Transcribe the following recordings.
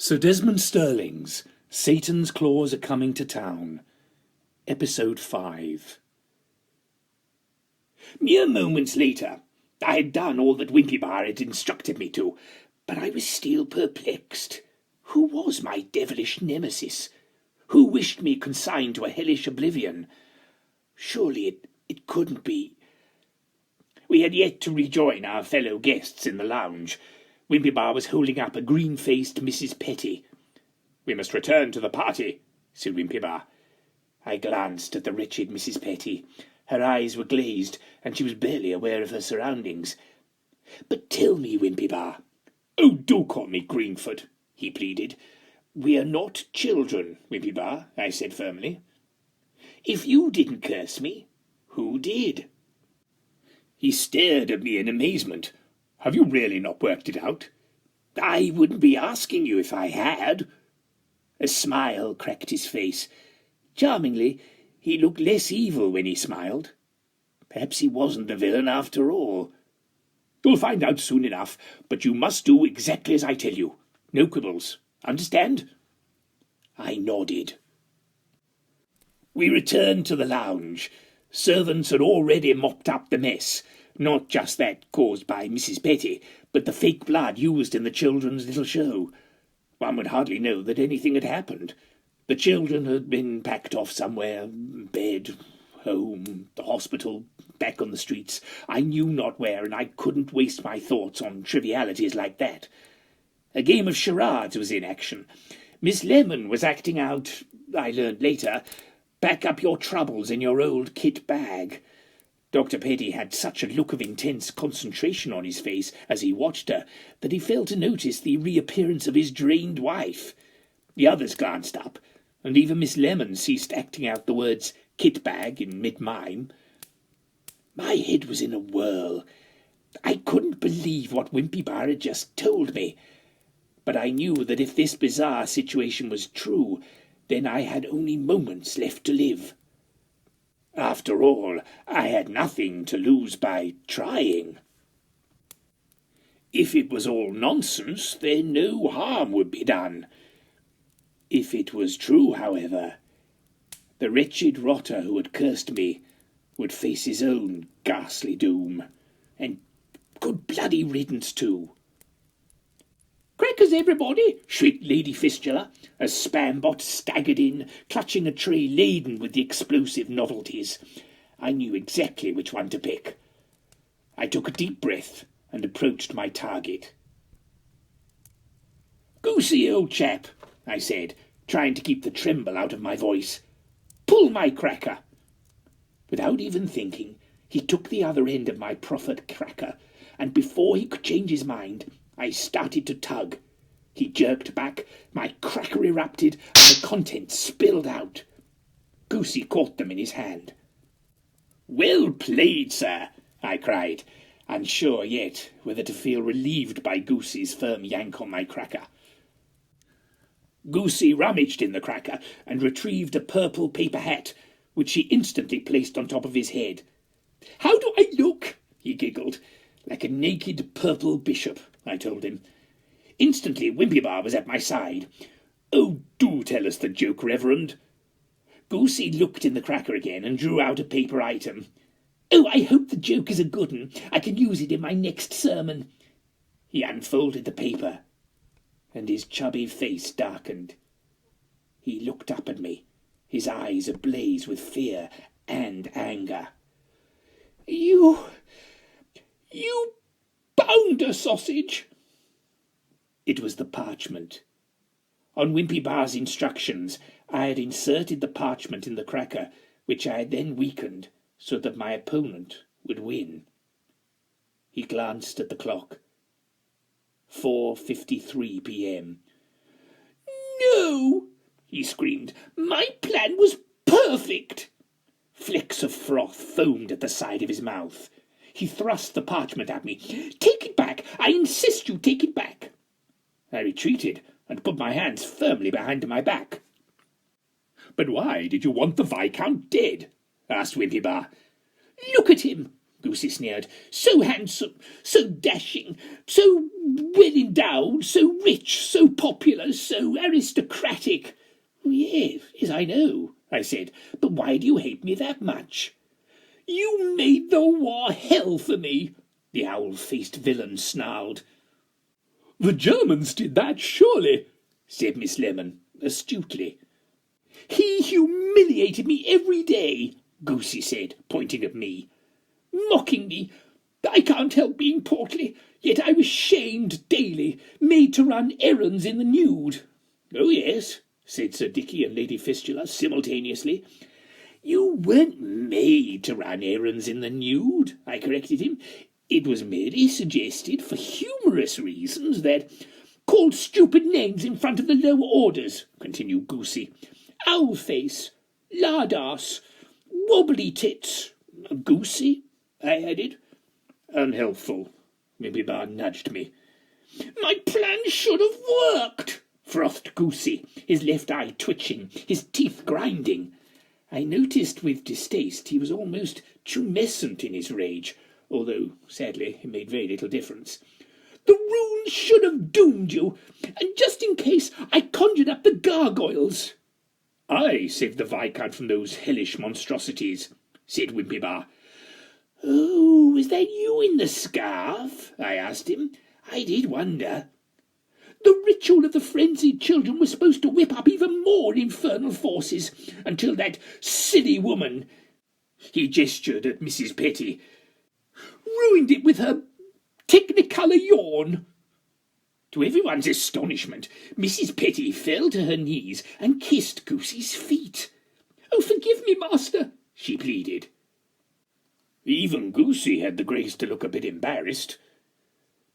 Sir Desmond Stirling's Satan's Claws Are Coming to Town, Episode 5. Mere moments later, I had done all that Wimpybar had instructed me to, but I was still perplexed. Who was my devilish nemesis? Who wished me consigned to a hellish oblivion? Surely it couldn't be. We had yet to rejoin our fellow guests in the lounge. Wimpybar was holding up a green-faced Mrs. Petty. "We must return to the party," said Wimpybar. I glanced at the wretched Mrs. Petty. Her eyes were glazed, and she was barely aware of her surroundings. "But tell me, Wimpybar." "Oh, do call me Greenfoot," he pleaded. "We are not children, Wimpybar," I said firmly. "If you didn't curse me, who did?" He stared at me in amazement. "Have you really not worked it out?" "I wouldn't be asking you if I had." A smile cracked his face. Charmingly, he looked less evil when he smiled. Perhaps he wasn't the villain after all. "You'll find out soon enough, but you must do exactly as I tell you. No quibbles. Understand?" I nodded. We returned to the lounge. Servants had already mopped up the mess. Not just that caused by Mrs. Petty, but the fake blood used in the children's little show. One would hardly know that anything had happened. The children had been packed off somewhere, bed, home, the hospital, back on the streets. I knew not where, and I couldn't waste my thoughts on trivialities like that. A game of charades was in action. Miss Lemon was acting out, I learned later, "Pack up your troubles in your old kit bag." Dr. Petty had such a look of intense concentration on his face as he watched her that he failed to notice the reappearance of his drained wife. The others glanced up, and even Miss Lemon ceased acting out the words "kit bag" in mid-mime. My head was in a whirl. I couldn't believe what Wimpybar had just told me, but I knew that if this bizarre situation was true, then I had only moments left to live. After all, I had nothing to lose by trying. If it was all nonsense, then no harm would be done. If it was true, however, the wretched rotter who had cursed me would face his own ghastly doom, and good bloody riddance too. "Crackers, everybody!" shrieked Lady Fistula, as Spambot staggered in, clutching a tray laden with the explosive novelties. I knew exactly which one to pick. I took a deep breath and approached my target. "Goosey, old chap," I said, trying to keep the tremble out of my voice, "pull my cracker." Without even thinking, he took the other end of my proffered cracker, and before he could change his mind, I started to tug. He jerked back, my cracker erupted, and the contents spilled out. Goosey caught them in his hand. "Well played, sir," I cried, unsure yet whether to feel relieved by Goosey's firm yank on my cracker. Goosey rummaged in the cracker and retrieved a purple paper hat, which he instantly placed on top of his head. "How do I look?" he giggled. "Like a naked purple bishop," I told him. Instantly Wimpybar was at my side. "Oh, do tell us the joke, Reverend." Goosey looked in the cracker again and drew out a paper item. "Oh, I hope the joke is a good 'un. I can use it in my next sermon." He unfolded the paper, and his chubby face darkened. He looked up at me, his eyes ablaze with fear and anger. You bounder sausage!" It was the parchment. On Wimpybar's instructions, I had inserted the parchment in the cracker, which I had then weakened so that my opponent would win. He glanced at the clock. 4:53 p.m. "No!" he screamed. "My plan was perfect!" Flecks of froth foamed at the side of his mouth. He thrust the parchment at me. "Take it back! I insist you take it back!" I retreated and put my hands firmly behind my back. "But why did you want the Viscount dead?" asked Wimpybar. "Look at him!" Goosey sneered. So handsome, so dashing, so well endowed, so rich, so popular, so aristocratic. Yes, I know, I said, but why do you hate me that much? You made the war hell for me, the owl-faced villain snarled. The Germans did that, surely, said Miss Lemon, astutely. He humiliated me every day, Goosey said, pointing at me. Mocking me. I can't help being portly, yet I was shamed daily, made to run errands in the nude. Oh, yes, said Sir Dicky and Lady Fistula simultaneously. You weren't made to run errands in the nude, I corrected him. It was merely suggested for humorous reasons that... Called stupid names in front of the lower orders, continued Goosey. Owlface, lardass, wobbly tits. Goosey, I added. Unhelpful, Wimpybar nudged me. My plan should have worked, frothed Goosey, his left eye twitching, his teeth grinding. I noticed with distaste he was almost tumescent in his rage, although, sadly, it made very little difference. The runes should have doomed you, and just in case I conjured up the gargoyles. I saved the Viscount from those hellish monstrosities, said Wimpybar. Oh, was that you in the scarf? I asked him. I did wonder. The ritual of the frenzied children was supposed to whip up even more infernal forces, until that silly woman, he gestured at Mrs. Petty, ruined it with her technicolor yawn. To everyone's astonishment, Mrs. Petty fell to her knees and kissed Goosey's feet. Oh, forgive me, master, she pleaded. Even Goosey had the grace to look a bit embarrassed.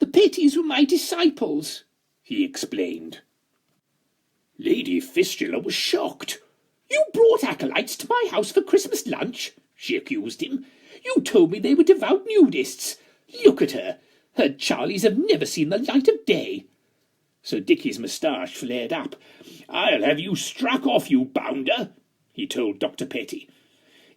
The Pettys were my disciples, he explained. Lady Fistula was shocked. You brought acolytes to my house for Christmas lunch, she accused him. You told me they were devout nudists. Look at her. Her Charlies have never seen the light of day. Sir Dicky's moustache flared up. I'll have you struck off, you bounder, he told Dr. Petty.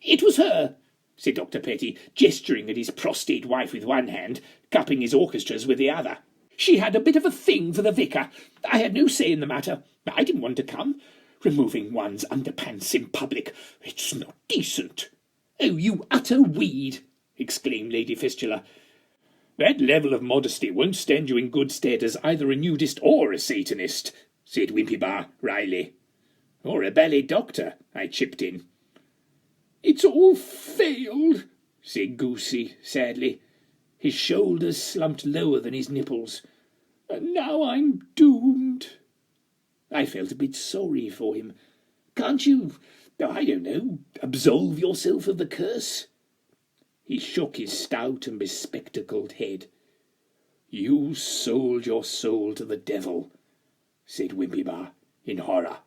It was her, said Dr. Petty, gesturing at his prostrate wife with one hand, cupping his orchestras with the other. She had a bit of a thing for the vicar. I had no say in the matter. I didn't want to come. Removing one's underpants in public. It's not decent. Oh, you utter weed, exclaimed Lady Fistula. That level of modesty won't stand you in good stead as either a nudist or a Satanist, said Wimpybar wryly. Or a ballet doctor, I chipped in. It's all failed, said Goosey sadly. His shoulders slumped lower than his nipples. And now I'm doomed. I felt a bit sorry for him. Can't you, I don't know, absolve yourself of the curse? He shook his stout and bespectacled head. You sold your soul to the devil, said Wimpybar in horror.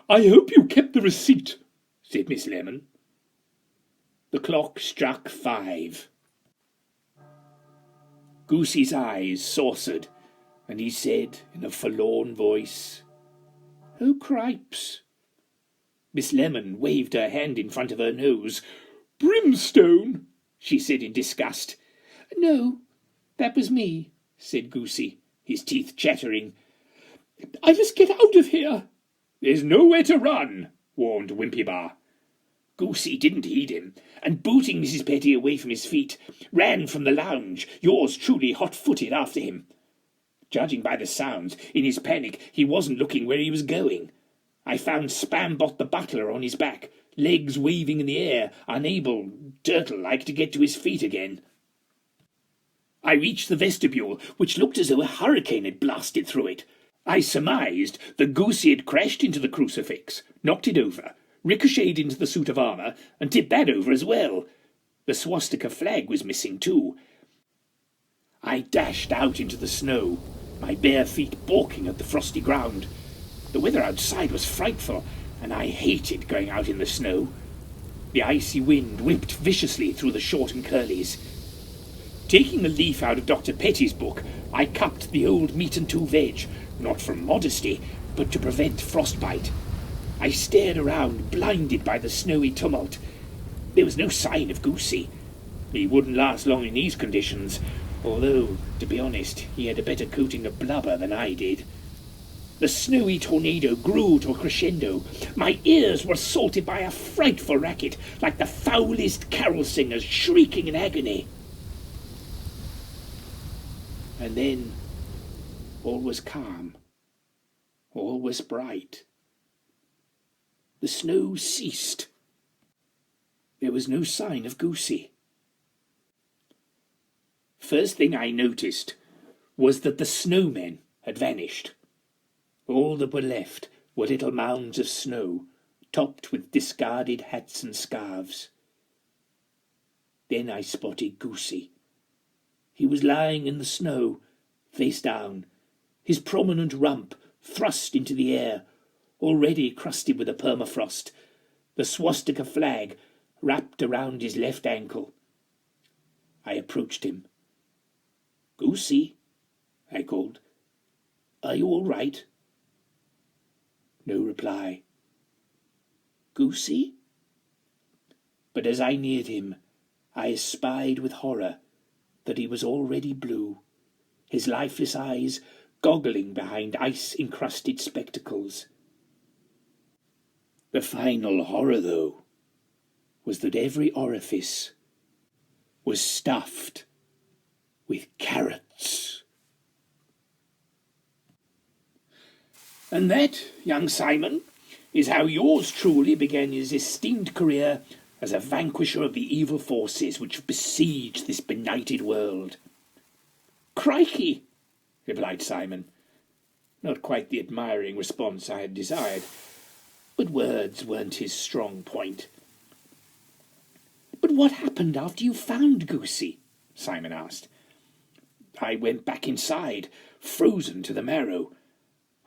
I hope you kept the receipt, said Miss Lemon. The clock struck 5. Goosey's eyes saucered, and he said in a forlorn voice, Oh, cripes. Miss Lemon waved her hand in front of her nose. Brimstone, she said in disgust. No, that was me, said Goosey, his teeth chattering. I must get out of here. There's nowhere to run, warned Wimpybar. Goosey didn't heed him, and booting Mrs. Petty away from his feet, ran from the lounge, yours truly hot-footed after him. Judging by the sounds, in his panic he wasn't looking where he was going. I found Spambot the butler on his back, legs waving in the air, unable, turtle-like, to get to his feet again. I reached the vestibule, which looked as though a hurricane had blasted through it. I surmised that Goosey had crashed into the crucifix, knocked it over, ricocheted into the suit of armour, and tipped that over as well. The swastika flag was missing too. I dashed out into the snow, my bare feet balking at the frosty ground. The weather outside was frightful, and I hated going out in the snow. The icy wind whipped viciously through the short and curlies. Taking a leaf out of Dr. Petty's book, I cupped the old meat and two veg, not from modesty, but to prevent frostbite. I stared around, blinded by the snowy tumult. There was no sign of Goosey. He wouldn't last long in these conditions, although, to be honest, he had a better coating of blubber than I did. The snowy tornado grew to a crescendo. My ears were assaulted by a frightful racket, like the foulest carol singers shrieking in agony. And then all was calm. All was bright. The snow ceased. There was no sign of Goosey. First thing I noticed was that the snowmen had vanished. All that were left were little mounds of snow, topped with discarded hats and scarves. Then I spotted Goosey. He was lying in the snow, face down, his prominent rump thrust into the air, already crusted with the permafrost, the swastika flag wrapped around his left ankle. I approached him. "Goosey," I called, "are you all right?" No reply. "Goosey?" But as I neared him, I espied with horror that he was already blue, his lifeless eyes goggling behind ice-encrusted spectacles. The final horror, though, was that every orifice was stuffed with carrots. And that, young Simon, is how yours truly began his esteemed career as a vanquisher of the evil forces which besiege this benighted world. "Crikey!" replied Simon. Not quite the admiring response I had desired, but words weren't his strong point. "But what happened after you found Goosey?" Simon asked. "I went back inside, frozen to the marrow.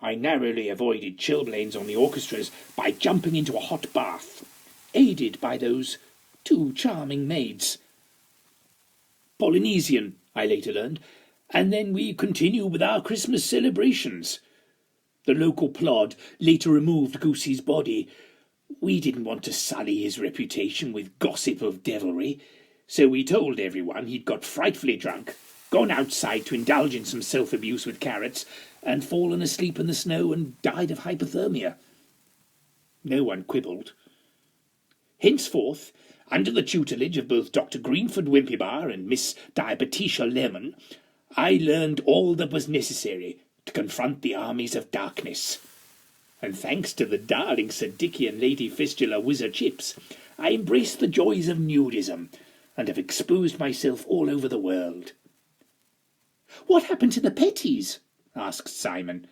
I narrowly avoided chilblains on the orchestras by jumping into a hot bath, aided by those two charming maids. Polynesian, I later learned, and then we continue with our Christmas celebrations. The local plod later removed Goosey's body. We didn't want to sully his reputation with gossip of devilry, so we told everyone he'd got frightfully drunk, gone outside to indulge in some self-abuse with carrots, and fallen asleep in the snow and died of hypothermia. No one quibbled. Henceforth, under the tutelage of both Dr Greenford Wimpybar and Miss Diabetesia Lemon, I learned all that was necessary to confront the armies of darkness. And thanks to the darling Sir Dicky and Lady Fistula Whizzer Chips, I embraced the joys of nudism and have exposed myself all over the world." "What happened to the Petties?" asked Simon.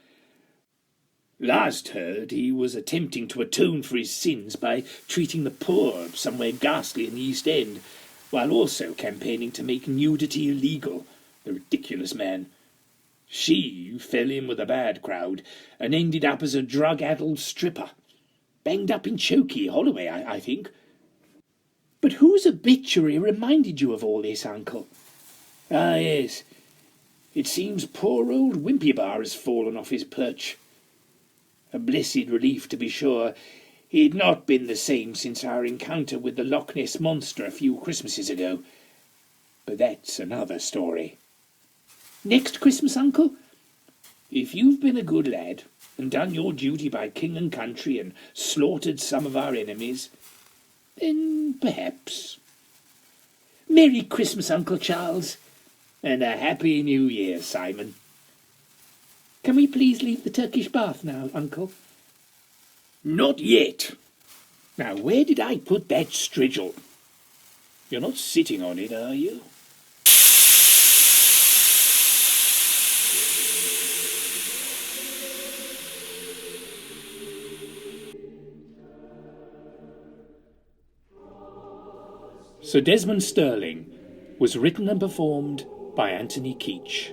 "Last heard he was attempting to atone for his sins by treating the poor somewhere ghastly in the East End, while also campaigning to make nudity illegal, the ridiculous man. She fell in with a bad crowd and ended up as a drug-addled stripper. Banged up in Chokey, Holloway, I think." "But whose obituary reminded you of all this, Uncle?" "Ah, yes. It seems poor old Wimpybar has fallen off his perch. A blessed relief, to be sure. He'd not been the same since our encounter with the Loch Ness Monster a few Christmases ago. But that's another story." "Next Christmas, Uncle?" "If you've been a good lad and done your duty by king and country and slaughtered some of our enemies, then perhaps." "Merry Christmas, Uncle Charles." "And a Happy New Year, Simon." "Can we please leave the Turkish bath now, Uncle?" "Not yet. Now, where did I put that strigil? You're not sitting on it, are you?" Sir Desmond Stirling was written and performed by Anthony Keetch.